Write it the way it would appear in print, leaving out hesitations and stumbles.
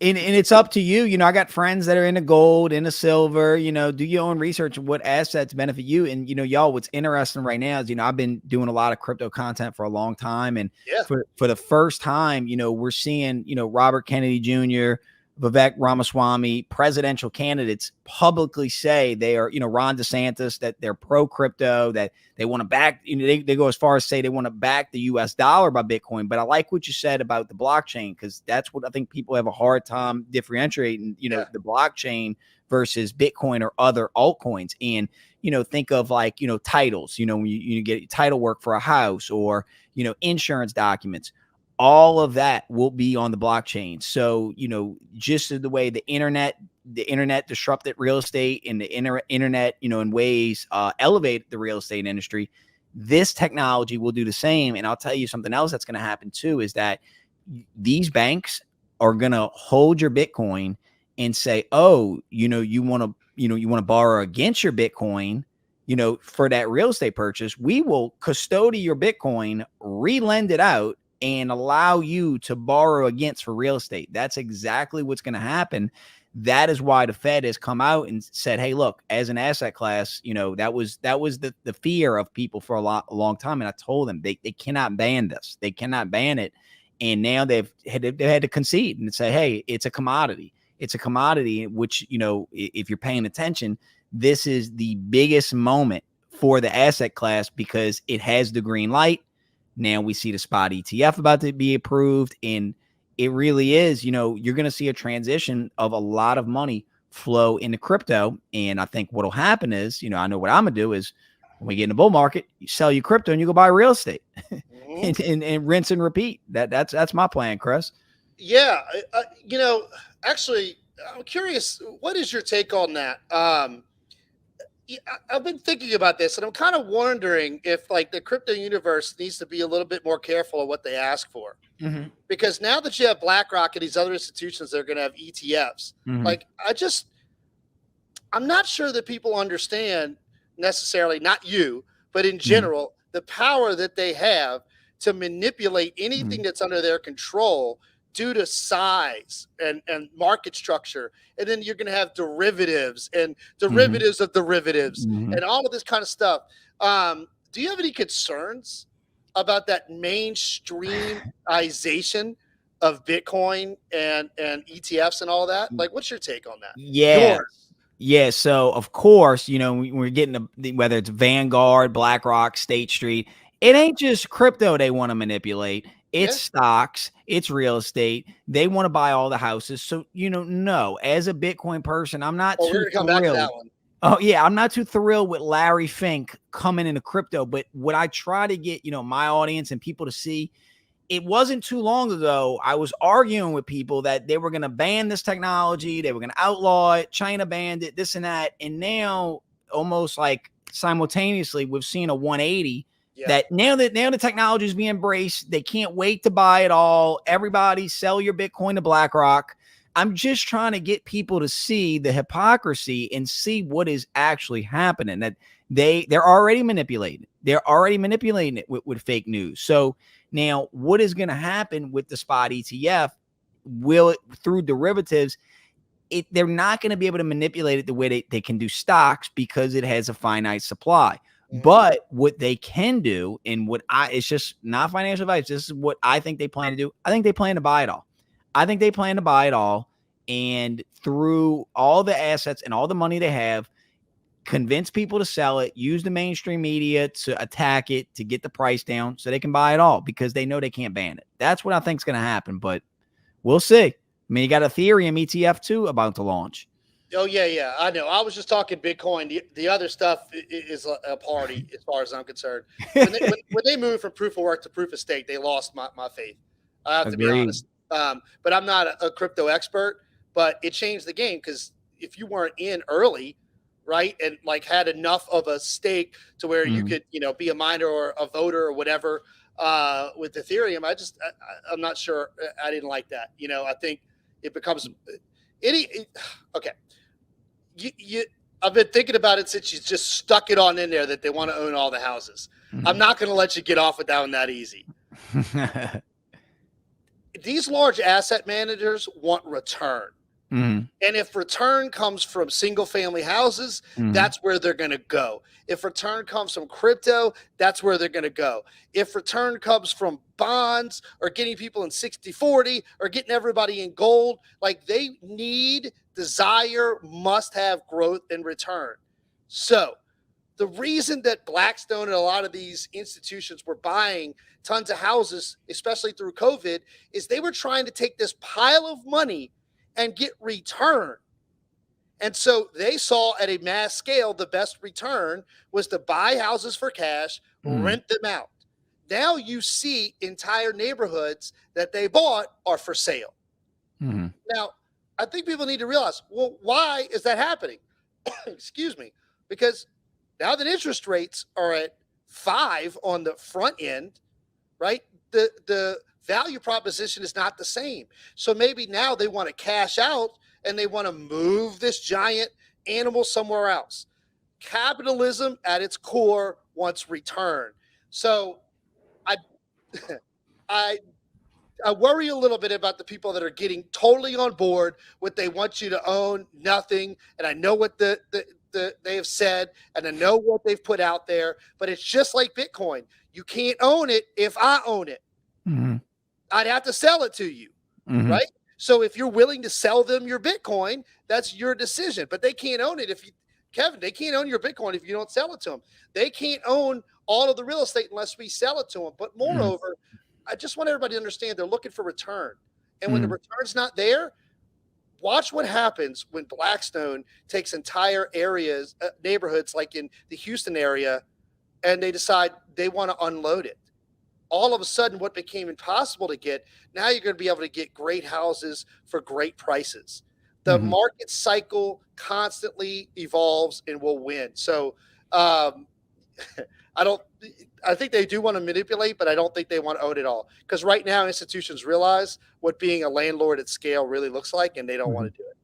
And it's up to you. I got friends that are into gold, into silver, do your own research of what assets benefit you. And, y'all, what's interesting right now is, I've been doing a lot of crypto content for a long time. And Yeah. for the first time, we're seeing, Robert Kennedy Jr., Vivek Ramaswamy, presidential candidates publicly say they are, Ron DeSantis, that they're pro crypto, that they want to back, they go as far as say they want to back the US dollar by Bitcoin. But I like what you said about the blockchain, because that's what I think people have a hard time differentiating, the blockchain versus Bitcoin or other altcoins. And, think of like, titles, when you get title work for a house, or, insurance documents. All of that will be on the blockchain. So, just the way the internet disrupted real estate, and the internet, in ways elevate the real estate industry, this technology will do the same. And I'll tell you something else that's going to happen too, is that these banks are going to hold your Bitcoin and say, oh, you want to borrow against your Bitcoin, for that real estate purchase. We will custody your Bitcoin, re-lend it out, and allow you to borrow against for real estate. That's exactly what's going to happen. That is why the Fed has come out and said, hey, look, as an asset class, that was the fear of people for a long time. And I told them they cannot ban this. They cannot ban it. And now they've had to concede and say, hey, it's a commodity. It's a commodity, which, if you're paying attention, this is the biggest moment for the asset class, because it has the green light. Now we see the spot ETF about to be approved, and it really is, you're going to see a transition of a lot of money flow into crypto. And I think what'll happen is, I know what I'm going to do is, when we get in the bull market, you sell your crypto and you go buy real estate. and rinse and repeat. That's my plan, Chris. Yeah. Actually, I'm curious, what is your take on that? I've been thinking about this, and I'm kind of wondering if, like, the crypto universe needs to be a little bit more careful of what they ask for. Mm-hmm. Because now that you have BlackRock and these other institutions that are going to have ETFs, like, I'm not sure that people understand necessarily, not you, but in general, the power that they have to manipulate anything that's under their control due to size and market structure. And then you're going to have derivatives and derivatives of derivatives and all of this kind of stuff. Do you have any concerns about that mainstreamization of Bitcoin and ETFs and all that? Like, what's your take on that? Yeah. Yeah. So of course, we're getting whether it's Vanguard, BlackRock, State Street, it ain't just crypto they want to manipulate. It's stocks, it's real estate. They want to buy all the houses. So, no, as a Bitcoin person, I'm not too we're gonna come back to that one. Oh yeah, I'm not too thrilled with Larry Fink coming into crypto. But what I try to get, my audience and people to see, it wasn't too long ago, I was arguing with people that they were going to ban this technology. They were going to outlaw it. China banned it, this and that. And now, almost like simultaneously, we've seen a 180 that now the technology is being embraced. They can't wait to buy it all. Everybody sell your Bitcoin to BlackRock. I'm just trying to get people to see the hypocrisy and see what is actually happening, that they're already manipulating. They're already manipulating it with fake news. So now what is going to happen with the spot ETF? Will it, through derivatives, they're not going to be able to manipulate it the way they can do stocks, because it has a finite supply. But what they can do, and it's just not financial advice, this is what I think they plan to do. I think they plan to buy it all. And through all the assets and all the money they have, convince people to sell it, use the mainstream media to attack it, to get the price down so they can buy it all, because they know they can't ban it. That's what I think is going to happen, but we'll see. I mean, you got Ethereum ETF too about to launch. Oh, yeah. I know. I was just talking Bitcoin. The other stuff is a party as far as I'm concerned. When they moved from proof of work to proof of stake, they lost my faith. I have to be honest. But I'm not a crypto expert, but it changed the game, because if you weren't in early, right, and like had enough of a stake to where you could, be a miner or a voter or whatever with Ethereum, I'm not sure. I didn't like that. I think it becomes okay. I've been thinking about it since you just stuck it on in there that they want to own all the houses. I'm not going to let you get off with that one that easy. these large asset managers want return. Mhm. And if return comes from single family houses, Mhm. that's where they're going to go. If return comes from crypto, that's where they're going to go. If return comes from bonds or getting people in 60-40 or getting everybody in gold, like they need, desire, must have growth and return. So the reason that Blackstone and a lot of these institutions were buying tons of houses, especially through COVID, is they were trying to take this pile of money and get return. And so they saw at a mass scale the best return was to buy houses for cash, rent them out. Now you see entire neighborhoods that they bought are for sale. Mhm. Now, I think people need to realize, well, why is that happening? Excuse me. Because now that interest rates are at 5 on the front end, right? The value proposition is not the same. So maybe now they want to cash out and they want to move this giant animal somewhere else. Capitalism at its core wants return. So I I I worry a little bit about the people that are getting totally on board with they want you to own nothing. And I know what they have said and I know what they've put out there, but it's just like Bitcoin. You can't own it if I own it. Mhm. I'd have to sell it to you, Mhm. right? So if you're willing to sell them your Bitcoin, that's your decision. But they can't own it if you, Kevin, they can't own your Bitcoin if you don't sell it to them. They can't own all of the real estate unless we sell it to them. But Mhm. moreover, I just want everybody to understand they're looking for return. And when the Mhm. return's not there, watch what happens when Blackstone takes entire areas, neighborhoods like in the Houston area, and they decide they want to unload it. All of a sudden, what became impossible to get, now you're going to be able to get great houses for great prices. The Mhm. market cycle constantly evolves and will win. So, um, I don't. I think they do want to manipulate, but I don't think they want to own it all. Because right now, institutions realize what being a landlord at scale really looks like, and they don't want Mhm. to do it.